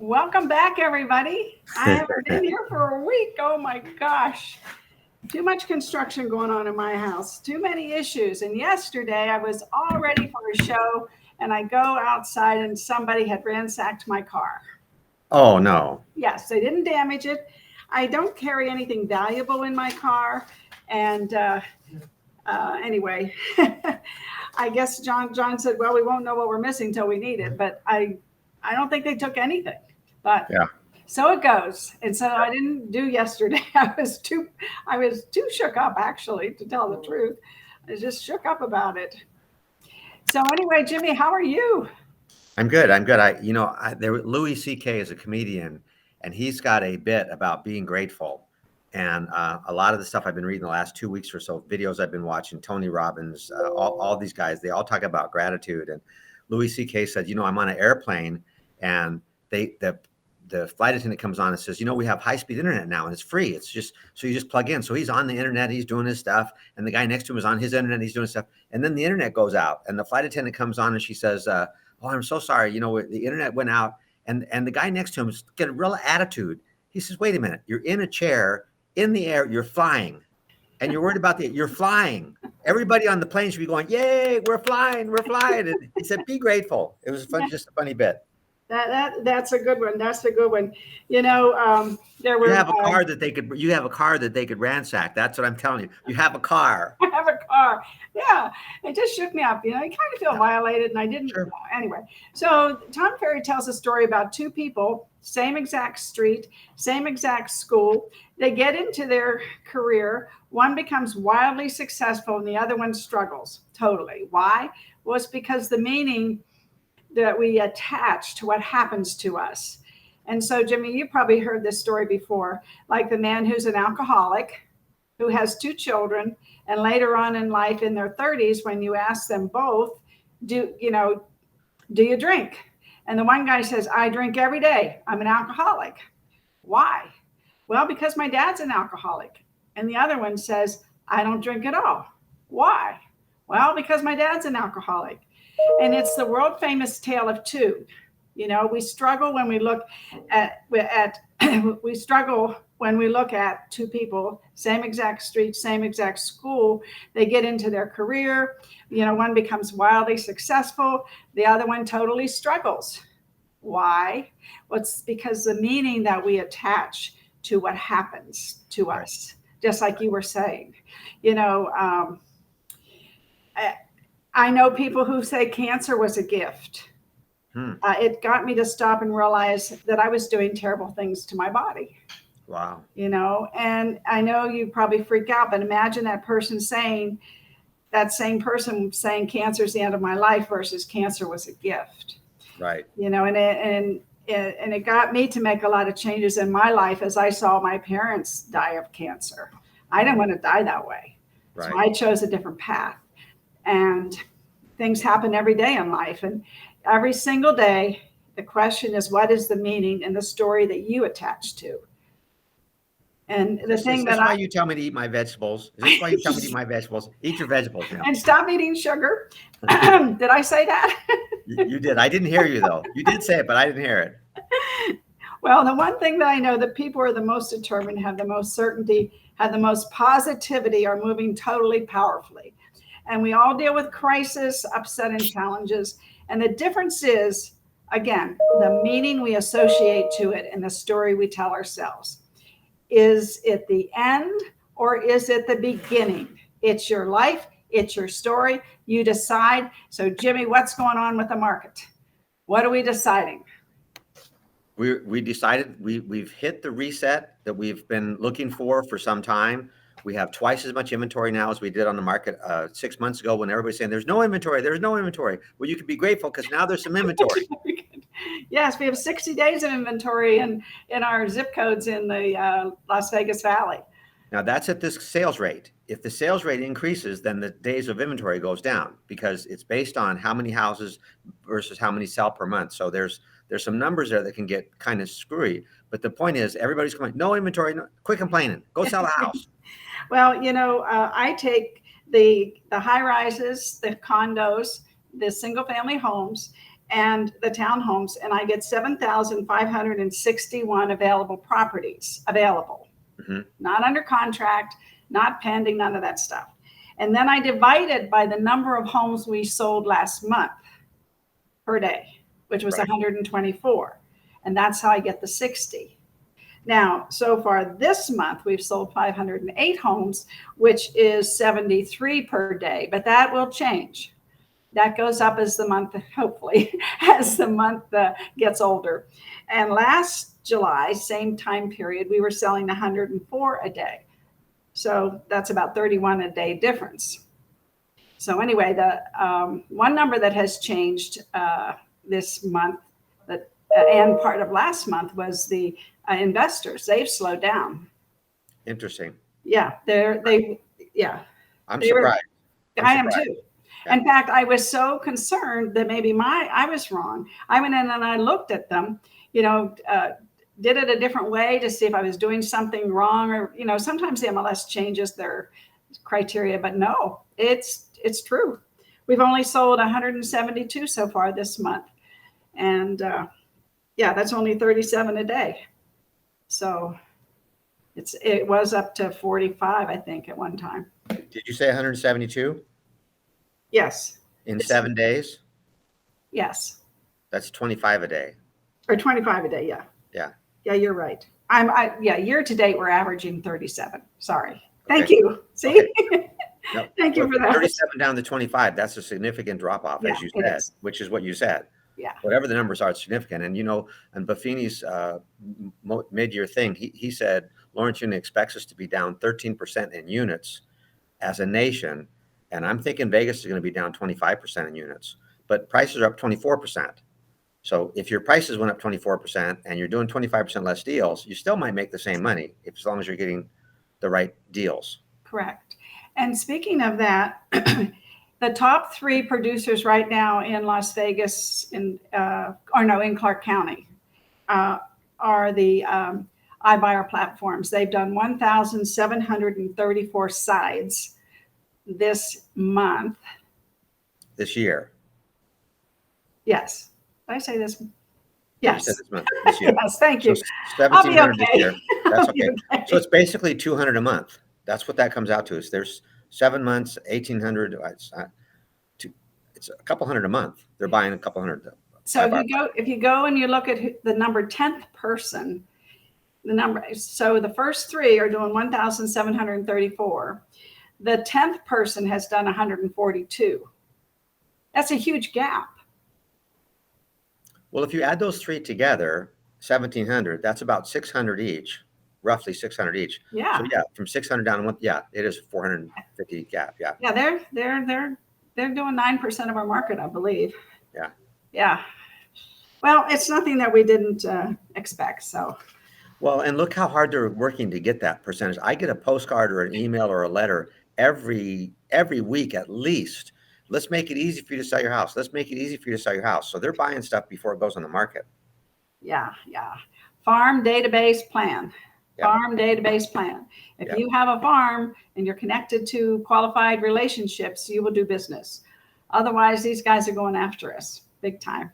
Welcome back, everybody. I haven't been here for a week. Oh my gosh. Too much construction going on in my house, too many issues. And yesterday I was all ready for a show, and I go outside and somebody had ransacked my car. Oh no. Yes, they didn't damage it. I don't carry anything valuable in my car. And anyway, I guess John said, well, we won't know what we're missing till we need it. But I don't think they took anything. But Yeah. so it goes. And so I didn't do yesterday. I was too shook up, actually, to tell the truth. I was just shook up about it. So anyway, Jimmy, how are you? I'm good. I'm good. Louis C.K. is a comedian, and he's got a bit about being grateful. And a lot of the stuff I've been reading the last 2 weeks or so, videos I've been watching, Tony Robbins, all these guys, they all talk about gratitude. And Louis C.K. said, I'm on an airplane, and the flight attendant comes on and says, we have high speed internet now, and it's free. It's just so you just plug in. So he's on the internet, he's doing his stuff, and the guy next to him is on his internet, he's doing stuff, and then the internet goes out, and the flight attendant comes on and she says, "Oh, I'm so sorry. The internet went out," and the guy next to him is getting a real attitude. He says, "Wait a minute, you're in a chair in the air, you're flying, and you're worried about you're flying. Everybody on the plane should be going, yay, we're flying, we're flying." And he said, "Be grateful." It was fun, just a funny bit. That's a good one. That's a good one. There were. You have a car that they could. You have a car that they could ransack. That's what I'm telling you. You have a car. I have a car. Yeah, it just shook me up. I kind of feel violated, and I didn't. Sure. Anyway, so Tom Ferry tells a story about two people, same exact street, same exact school. They get into their career. One becomes wildly successful, and the other one struggles totally. Why? Well, it's because the meaning that we attach to what happens to us. And so, Jimmy, you probably heard this story before, like the man who's an alcoholic, who has two children, and later on in life, in their 30s, when you ask them both, do you drink? And the one guy says, "I drink every day. I'm an alcoholic." Why? Well, because my dad's an alcoholic. And the other one says, "I don't drink at all." Why? Well, because my dad's an alcoholic. And it's the world famous tale of two. We struggle when we look at we struggle when we look at two people, same exact street, same exact school. They get into their career. One becomes wildly successful. The other one totally struggles. Why? Well, it's because the meaning that we attach to what happens to us, just like you were saying. I know people who say cancer was a gift. It got me to stop and realize that I was doing terrible things to my body. Wow. And I know you probably freak out, but imagine that same person saying cancer is the end of my life versus cancer was a gift. Right. And it got me to make a lot of changes in my life as I saw my parents die of cancer. I didn't want to die that way. Right. So I chose a different path. And things happen every day in life. And every single day, the question is, what is the meaning and the story that you attach to? And the thing is this why you tell me to eat my vegetables? Is this why you tell me to eat my vegetables? Eat your vegetables. And stop eating sugar. Did I say that? You did. I didn't hear you, though. You did say it, but I didn't hear it. Well, the one thing that I know that people are the most determined, have the most certainty, have the most positivity, are moving totally powerfully. And we all deal with crisis, upset, and challenges. And the difference is, again, the meaning we associate to it and the story we tell ourselves. Is it the end or is it the beginning? It's your life. It's your story. You decide. So, Jimmy, what's going on with the market? What are we deciding? We decided we've hit the reset that we've been looking for some time. We have twice as much inventory now as we did on the market 6 months ago, when everybody's saying there's no inventory. There's no inventory. Well, you can be grateful because now there's some inventory. Yes, we have 60 days of inventory in our zip codes in the Las Vegas Valley. Now that's at this sales rate. If the sales rate increases, then the days of inventory goes down, because it's based on how many houses versus how many sell per month. So there's some numbers there that can get kind of screwy. But the point is, everybody's going, no inventory, quit complaining, go sell a house. Well, I take the high rises, the condos, the single family homes, and the townhomes, and I get 7,561 available properties available, not under contract, not pending, none of that stuff. And then I divide it by the number of homes we sold last month per day, which was 124. And that's how I get the 60. Now, so far this month, we've sold 508 homes, which is 73 per day, but that will change. That goes up as the month, hopefully, as the month gets older. And last July, same time period, we were selling 104 a day. So that's about 31 a day difference. So anyway, the one number that has changed this month and part of last month was the investors. They've slowed down. Interesting. Yeah, yeah. I'm surprised. I am too. Yeah. In fact, I was so concerned that maybe I was wrong. I went in and I looked at them, did it a different way to see if I was doing something wrong, or, sometimes the MLS changes their criteria, but no, it's true. We've only sold 172 so far this month. And that's only 37 a day. So it was up to 45, I think, at one time. Did you say 172? Yes. In 7 days? Yes. That's 25 a day. Or 25 a day, yeah. Yeah. Yeah, you're right. Year to date, we're averaging 37. Sorry. Thank you. See? Okay. No, Thank you for that. 37 down to 25, that's a significant drop off, as you said, which is what you said. Yeah. Whatever the numbers are, it's significant. And, and Buffini's mid-year thing, he said, Lawrence Unit expects us to be down 13% in units as a nation. And I'm thinking Vegas is going to be down 25% in units, but prices are up 24%. So if your prices went up 24% and you're doing 25% less deals, you still might make the same money as long as you're getting the right deals. Correct. And speaking of that, the top 3 producers right now in Las Vegas, in Clark County, are the iBuyer platforms. They've done 1,734 sides this month. This year. Yes. Did I say this? Yes. This month, this year. Yes, thank you. So 1,700 okay. this year. That's okay. Okay. So it's basically 200 a month. That's what that comes out to. There's 7 months, 1,800. It's a couple hundred a month. They're buying a couple hundred. So if you go and you look at the number 10th person, so the first 3 are doing 1,734. The 10th person has done 142. That's a huge gap. Well, if you add those 3 together, 1,700, that's about 600 each, roughly 600 each. Yeah. So from 600 down to 1, it is a 450 gap. Yeah. Yeah, they're doing 9% of our market, I believe. Yeah. Yeah. Well, it's nothing that we didn't expect. So. Well, and look how hard they're working to get that percentage. I get a postcard or an email or a letter every week at least. Let's make it easy for you to sell your house. Let's make it easy for you to sell your house. So they're buying stuff before it goes on the market. Yeah. Farm database plan. Farm database plan. If you have a farm and you're connected to qualified relationships, you will do business. Otherwise, these guys are going after us big time.